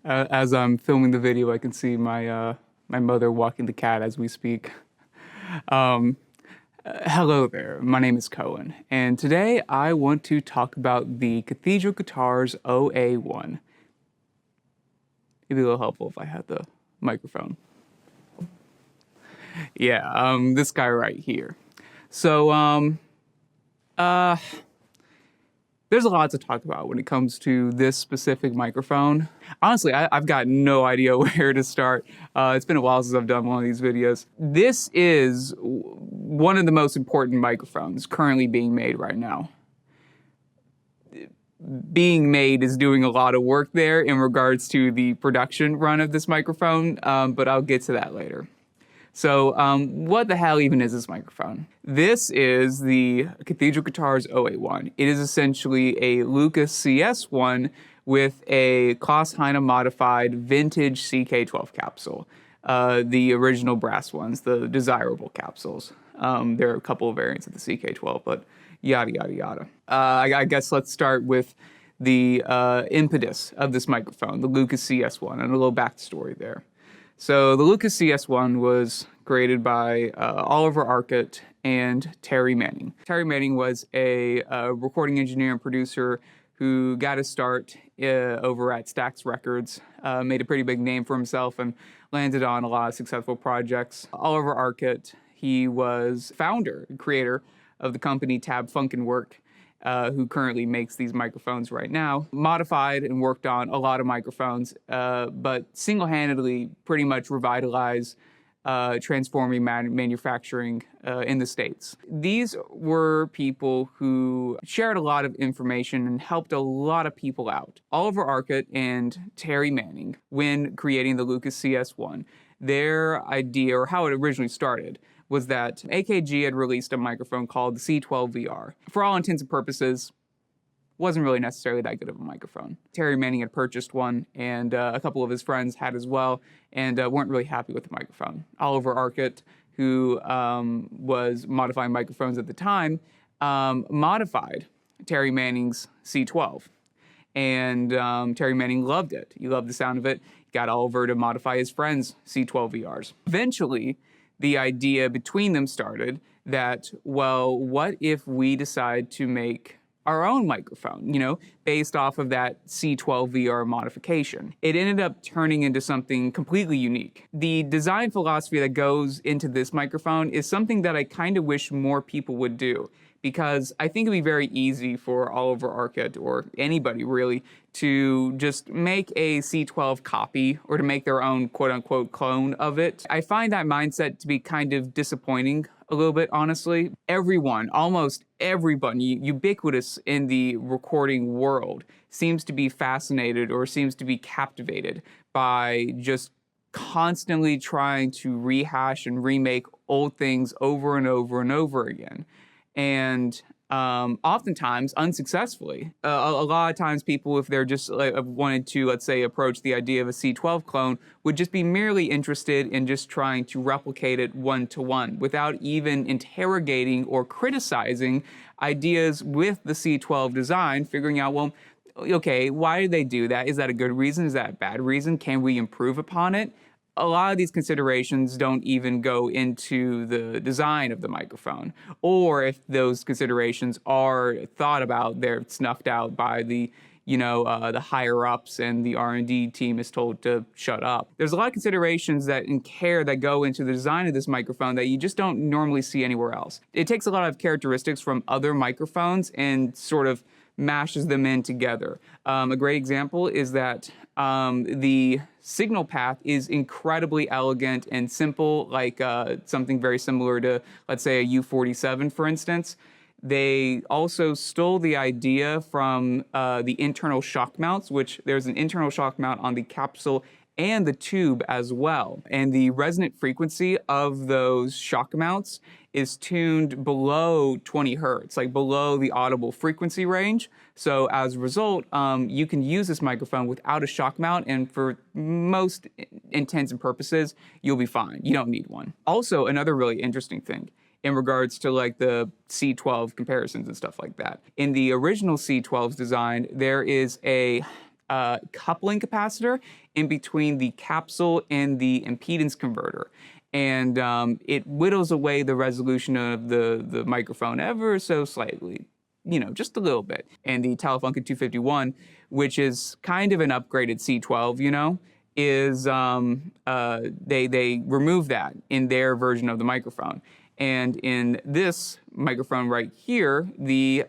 As I'm filming the video, I can see my mother walking the cat as we speak. Um, Hello there, my name is Cohen, and today I want to talk about the Cathedral Guitar's OA-1. It'd be a little helpful if I had the microphone. Yeah, this guy right here. So, there's a lot to talk about when it comes to this specific microphone. Honestly, I've got no idea where to start. It's been a while since I've done one of these videos. This is one of the most important microphones currently being made right now. Being made is doing a lot of work there in regards to the production run of this microphone, but I'll get to that later. So what the hell even is this microphone? This is the Cathedral Guitar's OA-1. It is essentially a Lucas CS1 with a Klaus Heine modified vintage CK12 capsule. The original brass ones, the desirable capsules. There are a couple of variants of the CK12, but yada, yada, yada. I guess let's start with the impetus of this microphone, the Lucas CS1, and a little backstory there. So the Lucas CS1 was created by Oliver Arquette and Terry Manning. Terry Manning was a recording engineer and producer who got his start over at Stax Records, made a pretty big name for himself and landed on a lot of successful projects. Oliver Arquette, he was founder and creator of the company Tab Funkenwerk, who currently makes these microphones right now, modified and worked on a lot of microphones, but single-handedly pretty much revitalized transforming manufacturing in the States. These were people who shared a lot of information and helped a lot of people out. Oliver Arquette and Terry Manning, when creating the Lucas CS1, their idea, or how it originally started, was that AKG had released a microphone called the C12VR. For all intents and purposes, wasn't really necessarily that good of a microphone. Terry Manning had purchased one, and a couple of his friends had as well, and weren't really happy with the microphone. Oliver Arquette, who was modifying microphones at the time, modified Terry Manning's C12. And Terry Manning loved it. He loved the sound of it. He got Oliver to modify his friend's C12VRs. Eventually, the idea between them started that, well, what if we decide to make our own microphone, based off of that C12VR modification? It ended up turning into something completely unique. The design philosophy that goes into this microphone is something that I kind of wish more people would do, because I think it'd be very easy for Oliver Arquette, or anybody really, to just make a C12 copy or to make their own quote-unquote clone of it. I find that mindset to be kind of disappointing a little bit, honestly. Everyone, almost everyone, ubiquitous in the recording world, seems to be fascinated or seems to be captivated by just constantly trying to rehash and remake old things over and over and over again. And oftentimes unsuccessfully. A lot of times people, if they're just wanted to, let's say, approach the idea of a C12 clone, would just be merely interested in just trying to replicate it one-to-one without even interrogating or criticizing ideas with the C12 design, figuring out, well, okay, why did they do that? Is that a good reason? Is that a bad reason? Can we improve upon it? A lot of these considerations don't even go into the design of the microphone. Or if those considerations are thought about, they're snuffed out by the higher-ups, and the R&D team is told to shut up. There's a lot of considerations and care that go into the design of this microphone that you just don't normally see anywhere else. It takes a lot of characteristics from other microphones and sort of mashes them in together. A great example is that the signal path is incredibly elegant and simple, like something very similar to, let's say, a U47, for instance. They also stole the idea from the internal shock mounts, which there's an internal shock mount on the capsule and the tube as well. And the resonant frequency of those shock mounts is tuned below 20 hertz, like below the audible frequency range. So as a result, you can use this microphone without a shock mount, and for most intents and purposes, you'll be fine. You don't need one. Also, another really interesting thing in regards to like the C12 comparisons and stuff like that. In the original C12's design, there is a coupling capacitor in between the capsule and the impedance converter. And it whittles away the resolution of the microphone ever so slightly, just a little bit. And the Telefunken 251, which is kind of an upgraded C12, is they remove that in their version of the microphone. And in this microphone right here, the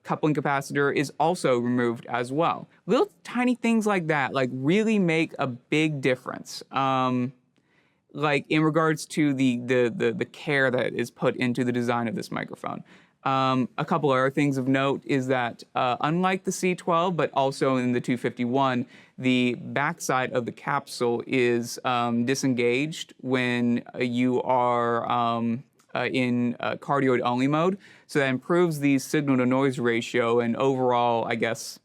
coupling capacitor is also removed as well. Little tiny things like that really make a big difference. Like in regards to the care that is put into the design of this microphone. A couple other things of note is that unlike the C12, but also in the 251, the backside of the capsule is disengaged when you are in cardioid-only mode. So that improves the signal-to-noise ratio and overall, I guess,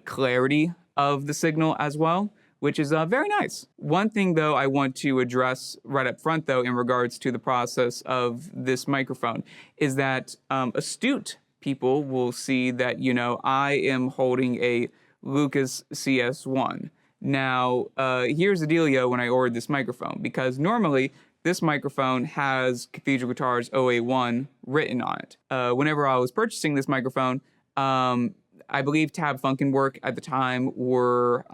clarity of the signal as well, which is very nice. One thing, though, I want to address right up front, though, in regards to the process of this microphone, is that astute people will see that, I am holding a Lucas CS1. Now, here's the dealio when I ordered this microphone, because normally this microphone has Cathedral Guitar's OA-1 written on it. Whenever I was purchasing this microphone, I believe Tab Funkenwerk at the time were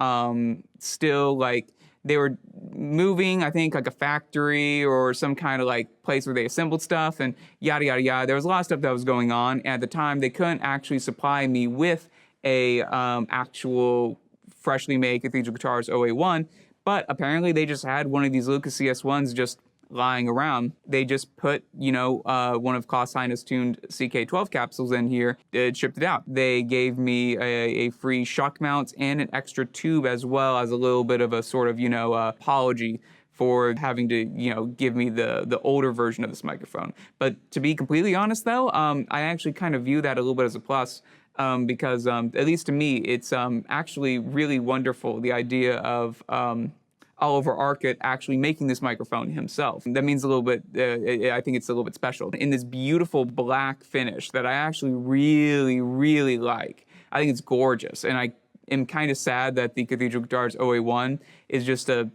still they were moving, I think, like a factory or some kind of place where they assembled stuff and yada, yada, yada. There was a lot of stuff that was going on. And at the time, they couldn't actually supply me with a actual freshly made Cathedral Guitars OA-1, but apparently they just had one of these Lucas CS1s just lying around. They just put, one of Klaus Heine's tuned CK12 capsules in here, shipped it out. They gave me a free shock mount and an extra tube as well as a little bit of a sort of, apology for having to, give me the older version of this microphone. But to be completely honest, though, I actually kind of view that a little bit as a plus. Because at least to me, it's actually really wonderful, the idea of Oliver Arquette actually making this microphone himself. That means a little bit, I think it's a little bit special. In this beautiful black finish that I actually really, really like. I think it's gorgeous. And I am kind of sad that the Cathedral Guitars OA-1 is just a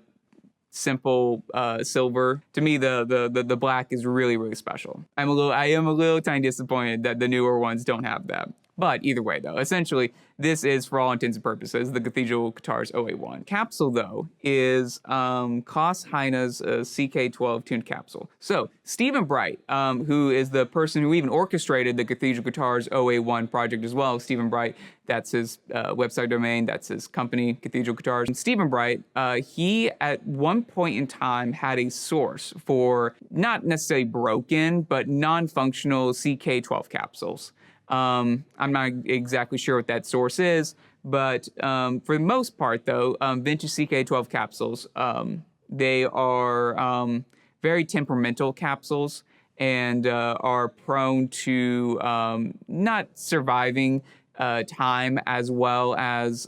simple silver. To me, the black is really, really special. I am a little tiny disappointed that the newer ones don't have that. But either way, though, essentially, this is, for all intents and purposes, the Cathedral Guitars OA-1. Capsule, though, is Klaus Heine's CK12 tuned capsule. So, Stephen Bright, who is the person who even orchestrated the Cathedral Guitars OA-1 project as well, Stephen Bright, that's his website domain, that's his company, Cathedral Guitars. And Stephen Bright, he, at one point in time, had a source for not necessarily broken, but non-functional CK12 capsules. I'm not exactly sure what that source is, but for the most part, though, vintage CK12 capsules, they are very temperamental capsules and are prone to not surviving time as well as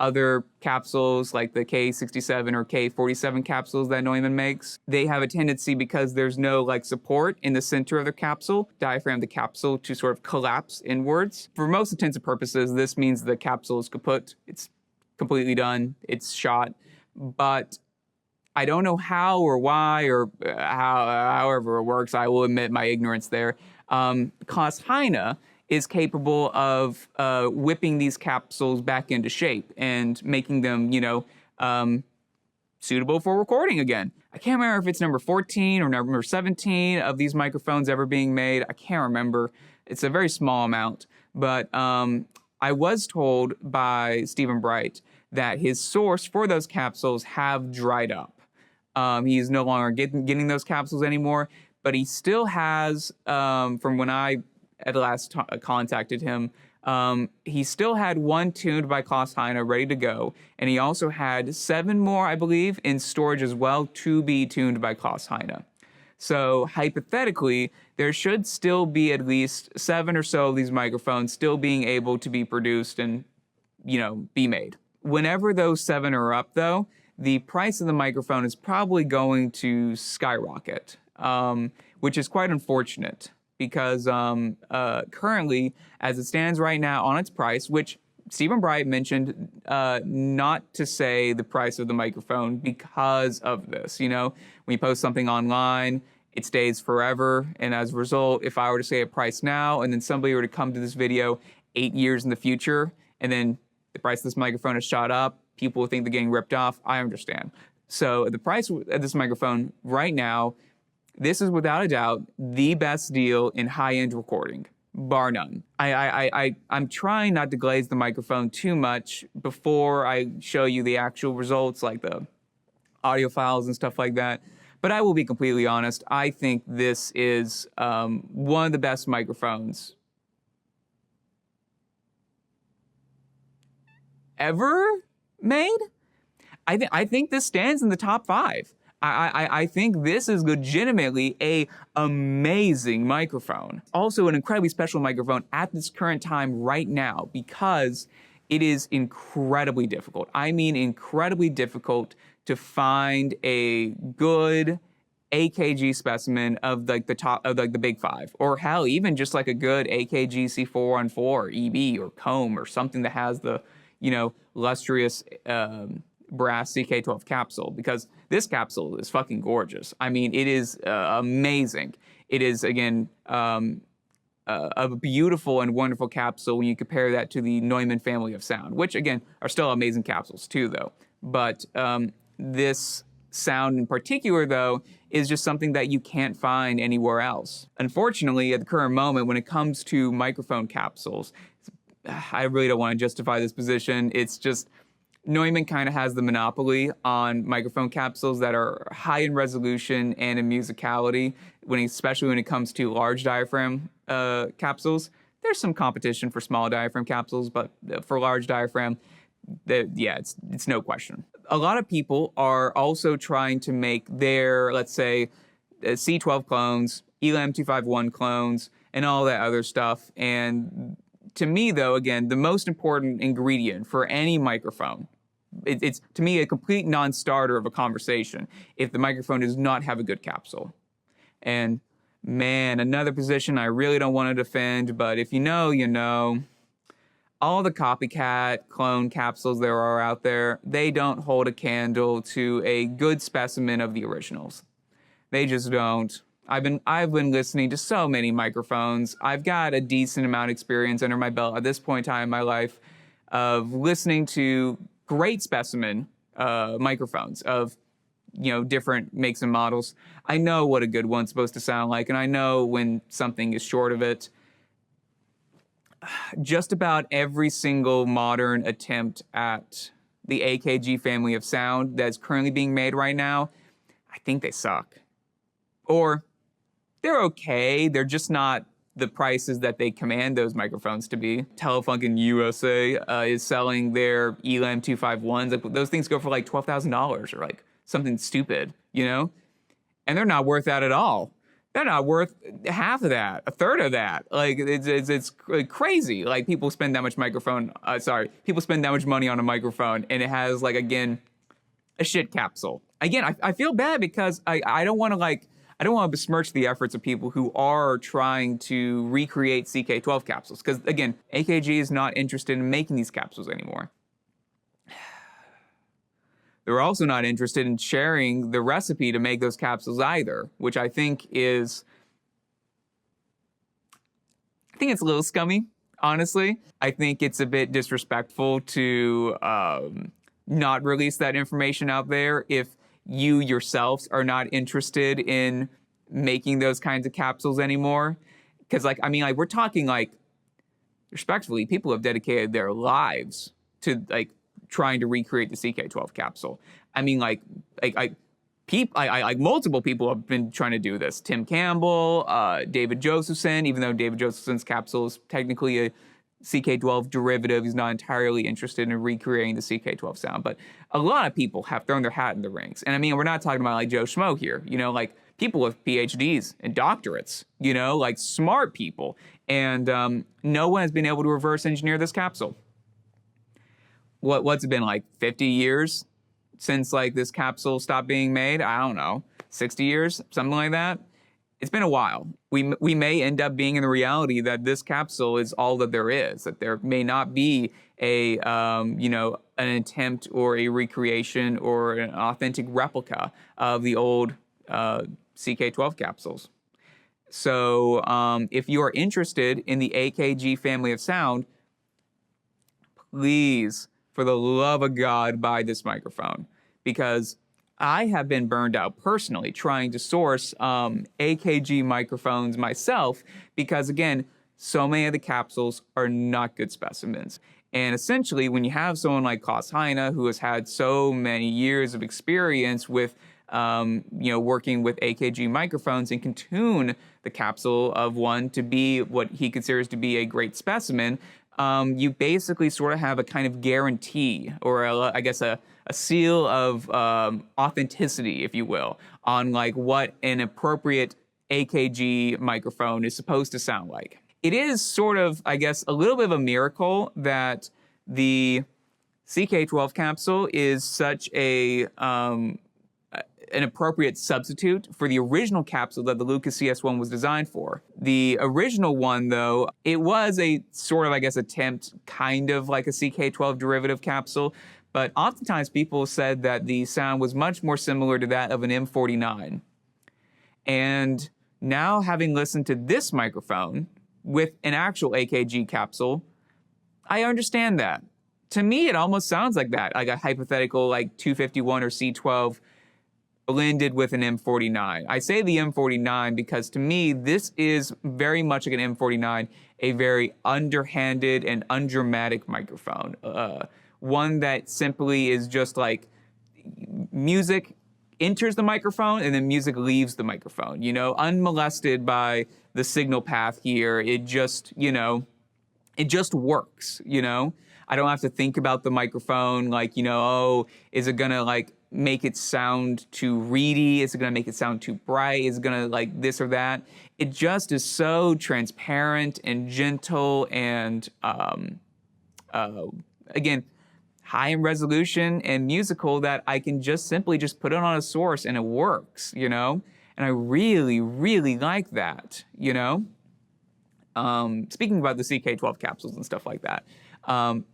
other capsules like the K67 or K47 capsules that Neumann makes. They have a tendency, because there's no support in the center of the capsule, diaphragm of the capsule, to sort of collapse inwards. For most intents and purposes, this means the capsule is kaput. It's completely done. It's shot. But I don't know how or why or however it works. I will admit my ignorance there. Klaus Heine is capable of whipping these capsules back into shape and making them, suitable for recording again. I can't remember if it's number 14 or number 17 of these microphones ever being made. I can't remember. It's a very small amount. But I was told by Stephen Bright that his source for those capsules have dried up. He's no longer getting those capsules anymore, but he still has, from when I at last contacted him, he still had one tuned by Klaus Heine ready to go, and he also had 7 more, I believe, in storage as well to be tuned by Klaus Heine. So hypothetically, there should still be at least 7 or so of these microphones still being able to be produced and, be made. Whenever those 7 are up, though, the price of the microphone is probably going to skyrocket, which is quite unfortunate. Because currently, as it stands right now on its price, which Stephen Bright mentioned not to say the price of the microphone because of this. You know, when you post something online, it stays forever. And as a result, if I were to say a price now and then somebody were to come to this video 8 years in the future and then the price of this microphone has shot up, people will think they're getting ripped off. I understand. So the price of this microphone right now, this is without a doubt the best deal in high-end recording, bar none. I'm trying not to glaze the microphone too much before I show you the actual results, like the audio files and stuff like that. But I will be completely honest. I think this is one of the best microphones ever made. I think this stands in the top 5. I think this is legitimately a amazing microphone. Also an incredibly special microphone at this current time right now because it is incredibly difficult. I mean incredibly difficult to find a good AKG specimen of like the top of like the big 5, or hell, even just like a good AKG C414 EB or comb or something that has the, you know, lustrous brass CK12 capsule, because this capsule is fucking gorgeous. I mean, it is amazing. It is, again, a beautiful and wonderful capsule when you compare that to the Neumann family of sound, which, again, are still amazing capsules too, though. But this sound in particular, though, is just something that you can't find anywhere else. Unfortunately, at the current moment, when it comes to microphone capsules, I really don't want to justify this position. It's just Neumann kind of has the monopoly on microphone capsules that are high in resolution and in musicality, especially when it comes to large diaphragm capsules. There's some competition for small diaphragm capsules, but for large diaphragm, yeah, it's no question. A lot of people are also trying to make their, let's say, C12 clones, Elam 251 clones, and all that other stuff. And to me, though, again, the most important ingredient for any microphone, it's to me a complete non-starter of a conversation if the microphone does not have a good capsule. And man, another position I really don't want to defend, but if you know, you know. All the copycat clone capsules there are out there, they don't hold a candle to a good specimen of the originals. They just don't. I've been listening to so many microphones. I've got a decent amount of experience under my belt at this point in time in my life of listening to great specimen microphones of, you know, different makes and models. I know what a good one's supposed to sound like, and I know when something is short of it. Just about every single modern attempt at the AKG family of sound that's currently being made right now, I think they suck. Or they're okay, they're just not the prices that they command those microphones to be. Telefunken USA is selling their Elam 251s. Like, those things go for like $12,000 or like something stupid, you know? And they're not worth that at all. They're not worth half of that, a third of that. Like, it's crazy. Like, people spend that much people spend that much money on a microphone, and it has, like, again, a shit capsule. Again, I feel bad because I don't want to besmirch the efforts of people who are trying to recreate CK12 capsules. Because, again, AKG is not interested in making these capsules anymore. They're also not interested in sharing the recipe to make those capsules either, which I think it's a little scummy, honestly. I think it's a bit disrespectful to not release that information out there if you yourselves are not interested in making those kinds of capsules anymore. Because, like, I mean, like, we're talking, like, respectfully, people have dedicated their lives to, like, trying to recreate the CK12 capsule. I mean, like multiple people have been trying to do this. Tim Campbell, David Josephson, even though David Josephson's capsule is technically a CK12 derivative, he's not entirely interested in recreating the CK12 sound. But a lot of people have thrown their hat in the rings. And I mean, we're not talking about like Joe Schmo here, you know, like people with PhDs and doctorates, you know, like smart people. And no one has been able to reverse engineer this capsule. What's it been, like 50 years since like this capsule stopped being made? I don't know, 60 years, something like that. it's been a while. We may end up being in the reality that this capsule is all that there is, that there may not be a, an attempt or a recreation or an authentic replica of the old CK12 capsules. So if you are interested in the AKG family of sound, please, for the love of God, buy this microphone, because I have been burned out personally trying to source AKG microphones myself, because again, so many of the capsules are not good specimens. And essentially, when you have someone like Klaus Heine, who has had so many years of experience with working with AKG microphones and can tune the capsule of one to be what he considers to be a great specimen, you basically sort of have a kind of guarantee, or I guess a seal of authenticity, if you will, on like what an appropriate AKG microphone is supposed to sound like. It is sort of, I guess, a little bit of a miracle that the CK12 capsule is such an appropriate substitute for the original capsule that the Lucas CS1 was designed for. The original one, though, it was a sort of, I guess, attempt kind of like a CK12 derivative capsule, but oftentimes people said that the sound was much more similar to that of an M49. And now, having listened to this microphone with an actual AKG capsule, I understand that. To me, it almost sounds like that, like a hypothetical like 251 or C12 blended with an M49. I say the M49 because to me, this is very much like an M49, a very underhanded and undramatic microphone. One that simply is just like music enters the microphone and then music leaves the microphone, unmolested by the signal path here. It just, it just works, I don't have to think about the microphone like, is it gonna like make it sound too reedy? Is it gonna make it sound too bright? Is it gonna like this or that? It just is so transparent and gentle and, again, high in resolution and musical that I can just simply just put it on a source and it works, And I really, really like that, Speaking about the CK12 capsules and stuff like that,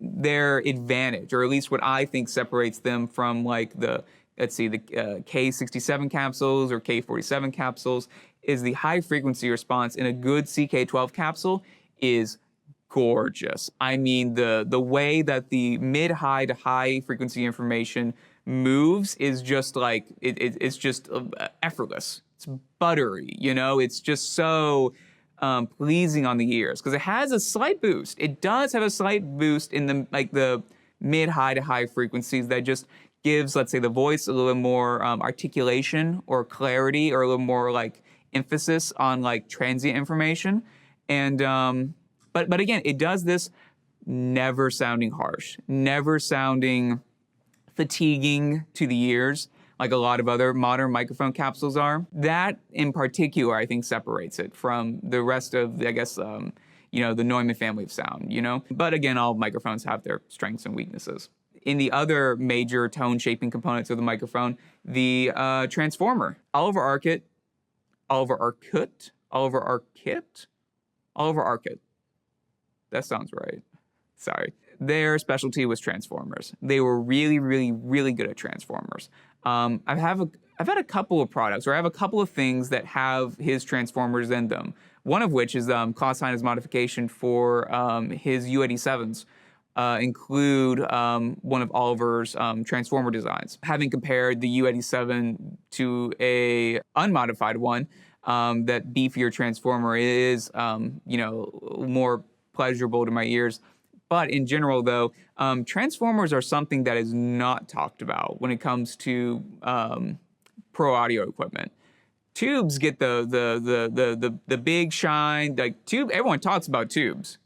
their advantage, or at least what I think separates them from like the K67 capsules or K47 capsules, is the high frequency response in a good CK12 capsule is gorgeous. I mean, the way that the mid-high to high frequency information moves is just like, it's just effortless. It's buttery, It's just so pleasing on the ears, because it has a slight boost. It does have a slight boost in the mid-high to high frequencies that just gives, let's say, the voice a little more articulation or clarity, or a little more like emphasis on like transient information. And but again, it does this never sounding harsh, never sounding fatiguing to the ears, like a lot of other modern microphone capsules are. That in particular, I think, separates it from the rest of, I guess, the Neumann family of sound, But again, all microphones have their strengths and weaknesses. In the other major tone shaping components of the microphone, the transformer. Oliver Arquette. That sounds right. Sorry. Their specialty was transformers. They were really, really, really good at transformers. I've had a couple of products, or I have a couple of things that have his transformers in them. One of which is Klaus Heine's modification for his U87s. Include one of Oliver's transformer designs. Having compared the U87 to a unmodified one, that beefier transformer is, more pleasurable to my ears. But in general, though, transformers are something that is not talked about when it comes to pro audio equipment. Tubes get the big shine. Like everyone talks about tubes,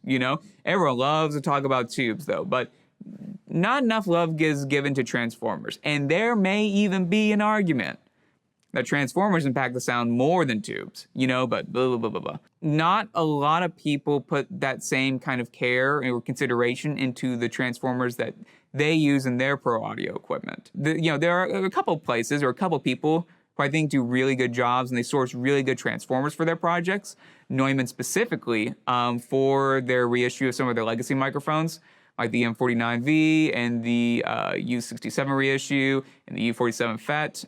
Everyone loves to talk about tubes, though, but not enough love is given to transformers. And there may even be an argument that transformers impact the sound more than tubes, but blah, blah, blah, blah, blah. Not a lot of people put that same kind of care or consideration into the transformers that they use in their pro audio equipment. There are a couple places or a couple people who I think do really good jobs, and they source really good transformers for their projects. Neumann specifically, for their reissue of some of their legacy microphones, like the M49V and the U67 reissue and the U47 FET.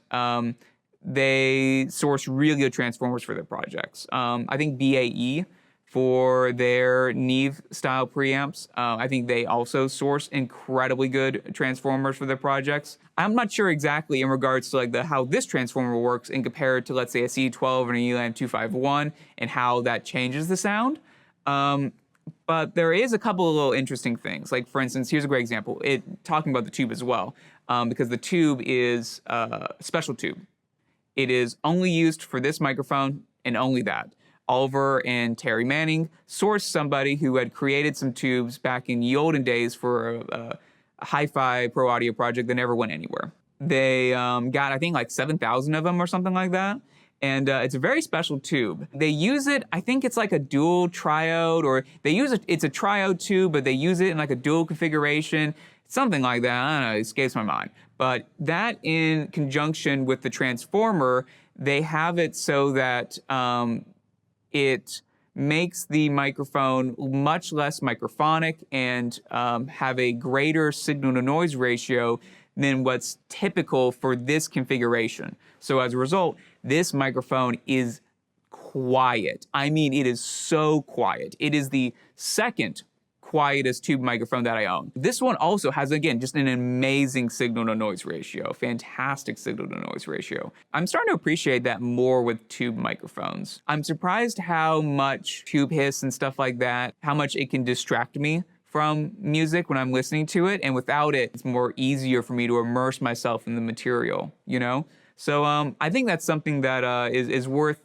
They source really good transformers for their projects. I think BAE, for their Neve style preamps, I think they also source incredibly good transformers for their projects. I'm not sure exactly in regards to like how this transformer works and compared to, let's say, a C12 and a Elam 251 and how that changes the sound. But there is a couple of little interesting things. Like, for instance, here's a great example. Talking about the tube as well, because the tube is a special tube. It is only used for this microphone and only that. Oliver and Terry Manning sourced somebody who had created some tubes back in the olden days for a hi-fi pro audio project that never went anywhere. They got, I think, like 7,000 of them or something like that. And it's a very special tube. They use it, I think it's like a dual triode, or they use it, it's a triode tube, but they use it in like a dual configuration, something like that. I don't know, it escapes my mind. But that in conjunction with the transformer, they have it so that it makes the microphone much less microphonic and have a greater signal-to-noise ratio than what's typical for this configuration. So as a result, this microphone is quiet. I mean, it is so quiet. It is the second quietest tube microphone that I own. This one also has, again, just an amazing signal-to-noise ratio, fantastic signal-to-noise ratio. I'm starting to appreciate that more with tube microphones. I'm surprised how much tube hiss and stuff like that, how much it can distract me from music when I'm listening to it, and without it, it's more easier for me to immerse myself in the material, you know? So I think that's something that is worth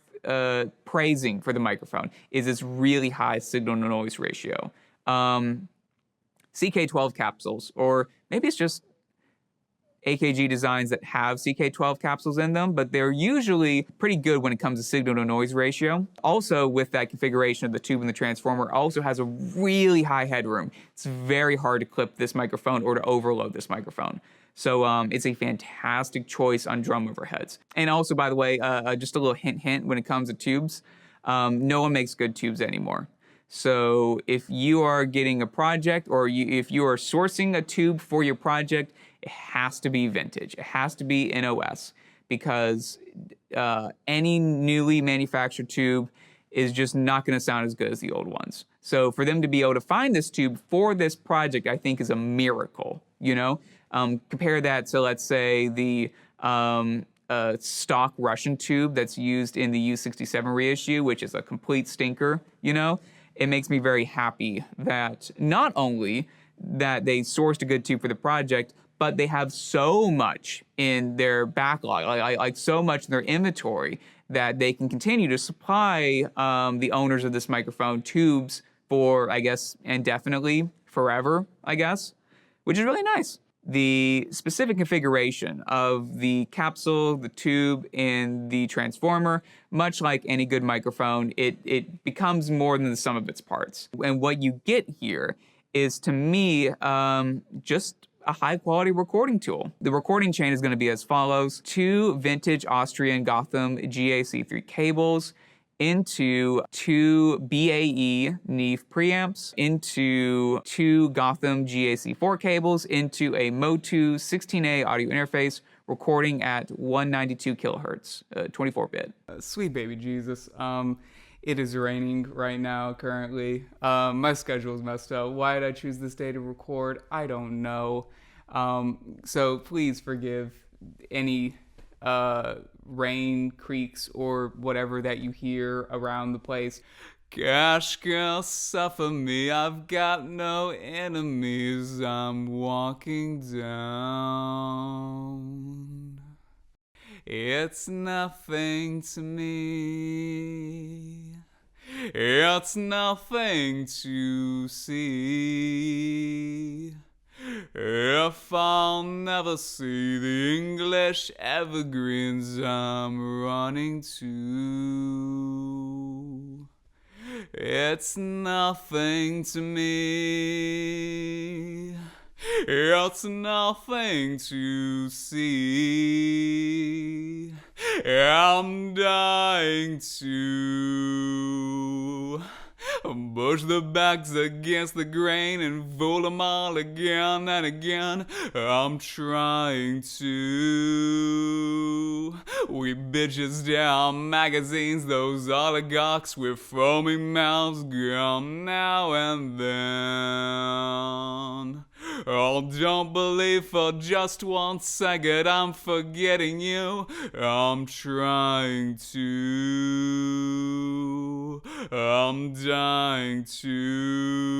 praising for the microphone, is its really high signal-to-noise ratio. CK12 capsules, or maybe it's just AKG designs that have CK12 capsules in them, but they're usually pretty good when it comes to signal-to-noise ratio. Also, with that configuration of the tube and the transformer, also has a really high headroom. It's very hard to clip this microphone or to overload this microphone. So it's a fantastic choice on drum overheads. And also, by the way, just a little hint when it comes to tubes, no one makes good tubes anymore. So if you are getting a project, or if you are sourcing a tube for your project, it has to be vintage. It has to be NOS, because any newly manufactured tube is just not going to sound as good as the old ones. So for them to be able to find this tube for this project, I think is a miracle, you know? Compare that to, let's say, the stock Russian tube that's used in the U67 reissue, which is a complete stinker, you know? It makes me very happy that not only that they sourced a good tube for the project, but they have so much in their backlog, like so much in their inventory, that they can continue to supply the owners of this microphone tubes for, I guess, indefinitely, forever, I guess, which is really nice. The specific configuration of the capsule, the tube, and the transformer, much like any good microphone, it becomes more than the sum of its parts. And what you get here is, to me, just a high-quality recording tool. The recording chain is going to be as follows: 2 vintage Austrian Gotham GAC3 cables, into 2 BAE Neve preamps, into 2 Gotham GAC4 cables, into a Motu 16A audio interface, recording at 192 kilohertz, 24-bit. Sweet baby Jesus. It is raining right now currently. My schedule is messed up. Why did I choose this day to record? I don't know. So please forgive any rain, creaks, or whatever that you hear around the place. Gosh, girl, suffer me, I've got no enemies, I'm walking down. It's nothing to me, it's nothing to see. If I'll never see the English evergreens I'm running to, it's nothing to me, it's nothing to see. I'm dying to push the backs against the grain and fool them all again and again. I'm trying to. We bitches down magazines, those oligarchs with foaming mouths come now and then. Oh, don't believe for just 1 second I'm forgetting you. I'm trying to. I'm dying to.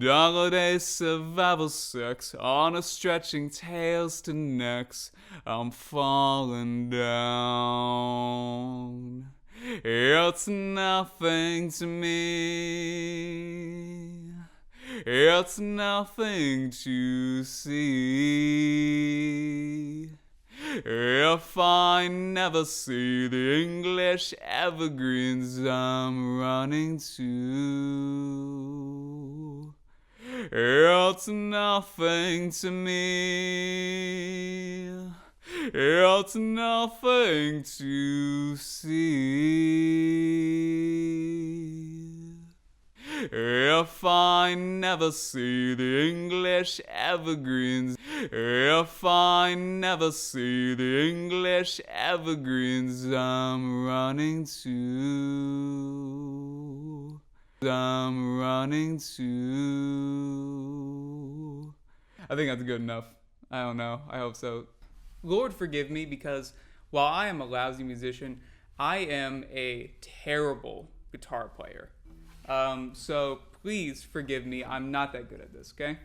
Holiday survival sex on a stretching tails to necks. I'm falling down. It's nothing to me. It's nothing to see. If I never see the English evergreens I'm running to, it's nothing to me. It's nothing to see. If I never see the English evergreens, if I never see the English evergreens I'm running to, I'm running to. I think that's good enough. I don't know. I hope so. Lord forgive me, because while I am a lousy musician, I am a terrible guitar player. So please forgive me. I'm not that good at this, okay?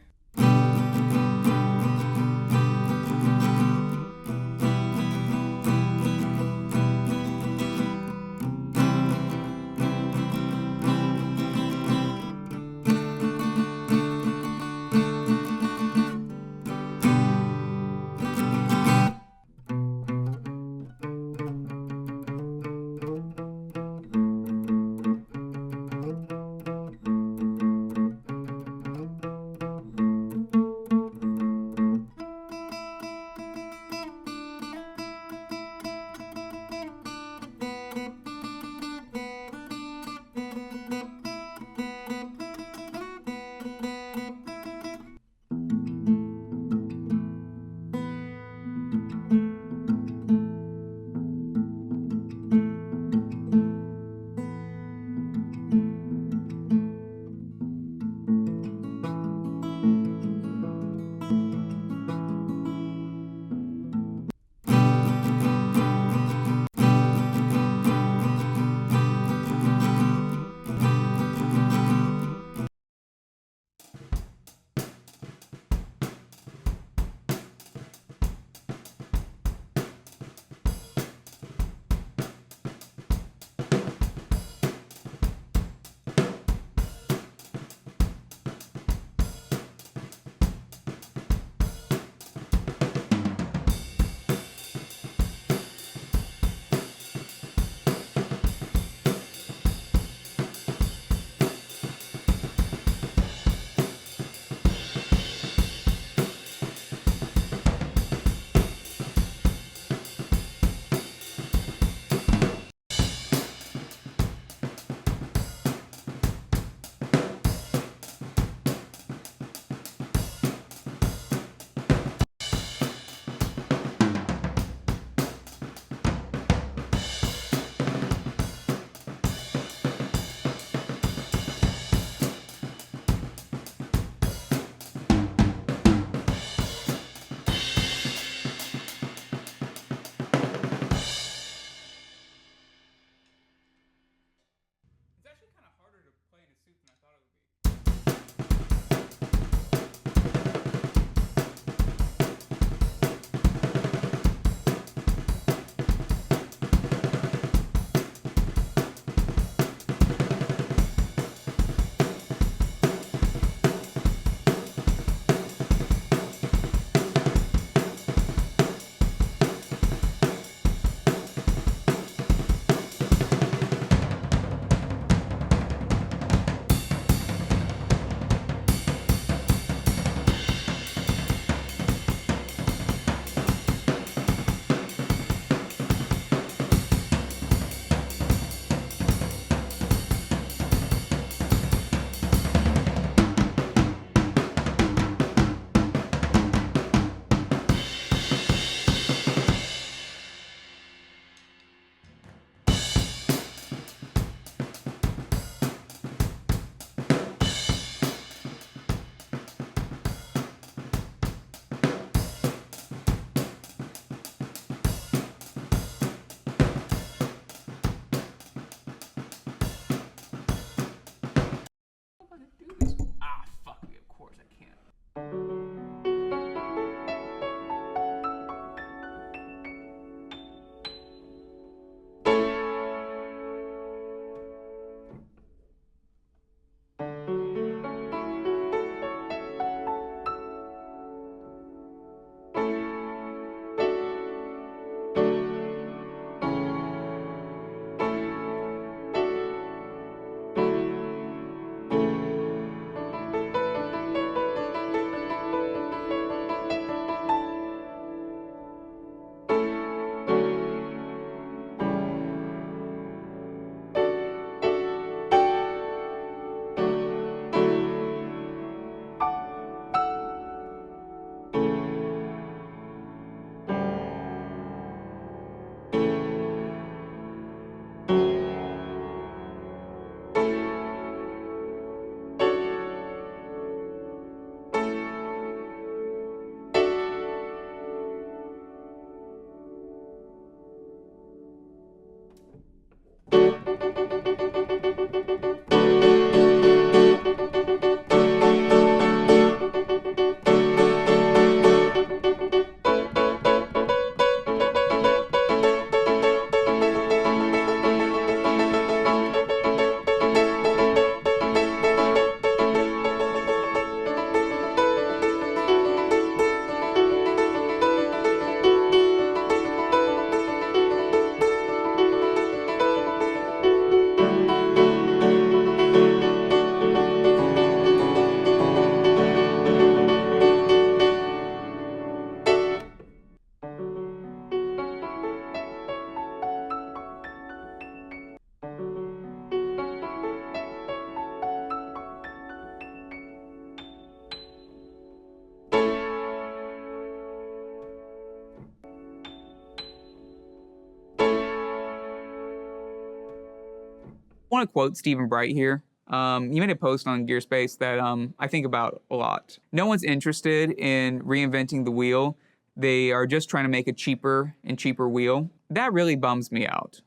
I want to quote Stephen Bright here. He made a post on Gearspace that I think about a lot. No one's interested in reinventing the wheel. They are just trying to make a cheaper and cheaper wheel. That really bums me out.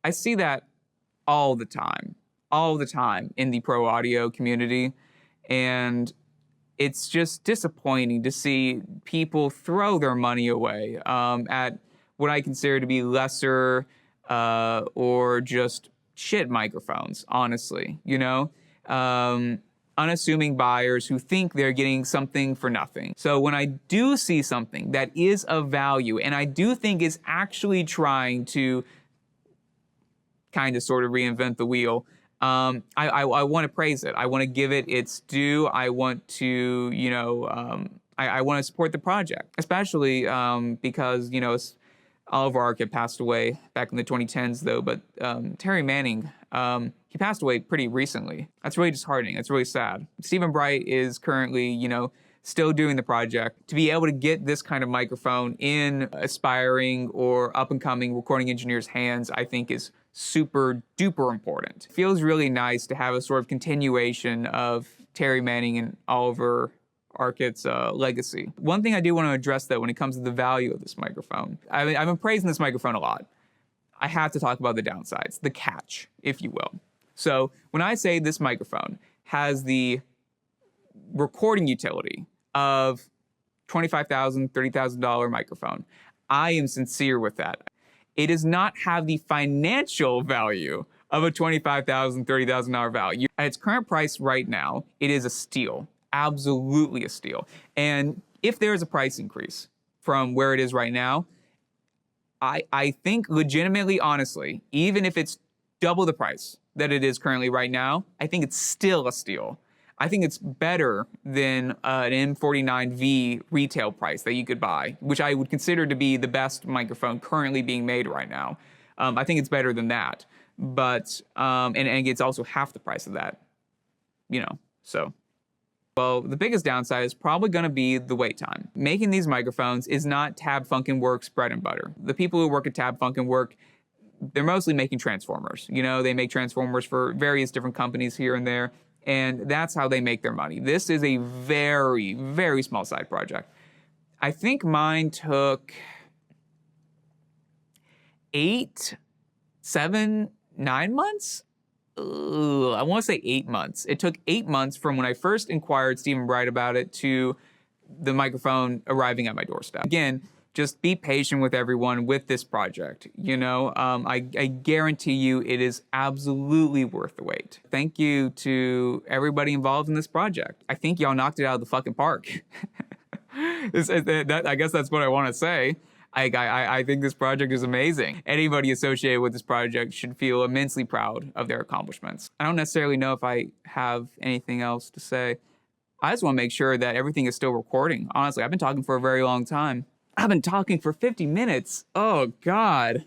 I see that all the time in the pro audio community. And it's just disappointing to see people throw their money away at what I consider to be lesser or just shit microphones, honestly, you know? Unassuming buyers who think they're getting something for nothing. So when I do see something that is of value and I do think is actually trying to kind of sort of reinvent the wheel, I want to praise it. I want to give it its due. I want to, you know, I want to support the project, especially because, you know, Oliver Arquette passed away back in the 2010s, though, but Terry Manning, he passed away pretty recently. That's really disheartening. That's really sad. Stephen Bright is currently, you know, still doing the project. To be able to get this kind of microphone in aspiring or up-and-coming recording engineers' hands, I think is super duper important. It feels really nice to have a sort of continuation of Terry Manning and Oliver Arquette's legacy. One thing I do want to address, though, when it comes to the value of this microphone, I've been praising this microphone a lot. I have to talk about the downsides, the catch, if you will. So when I say this microphone has the recording utility of $25,000, $30,000 microphone, I am sincere with that. It does not have the financial value of a $25,000, $30,000 value. At its current price right now, it is a steal. Absolutely a steal. And if there is a price increase from where it is right now, I think legitimately, honestly, even if it's double the price that it is currently right now, I think it's still a steal. I think it's better than an M49V retail price that you could buy, which I would consider to be the best microphone currently being made right now. I think it's better than that. But, and it's also half the price of that, you know, so. Well, the biggest downside is probably going to be the wait time. Making these microphones is not Tab Funkenwerk's bread and butter. The people who work at Tab Funkenwerk, they're mostly making transformers. You know, they make transformers for various different companies here and there, and that's how they make their money. This is a very, very small side project. I think mine took 8, 7, 9 months? I want to say 8 months. It took 8 months from when I first inquired Stephen Bright about it to the microphone arriving at my doorstep. Again, just be patient with everyone with this project. You know, I guarantee you it is absolutely worth the wait. Thank you to everybody involved in this project. I think y'all knocked it out of the fucking park. I guess that's what I want to say. I think this project is amazing. Anybody associated with this project should feel immensely proud of their accomplishments. I don't necessarily know if I have anything else to say. I just want to make sure that everything is still recording. Honestly, I've been talking for a very long time. I've been talking for 50 minutes. Oh, God.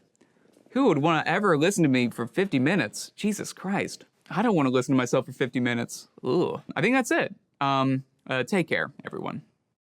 Who would want to ever listen to me for 50 minutes? Jesus Christ. I don't want to listen to myself for 50 minutes. Ugh. I think that's it. Take care, everyone.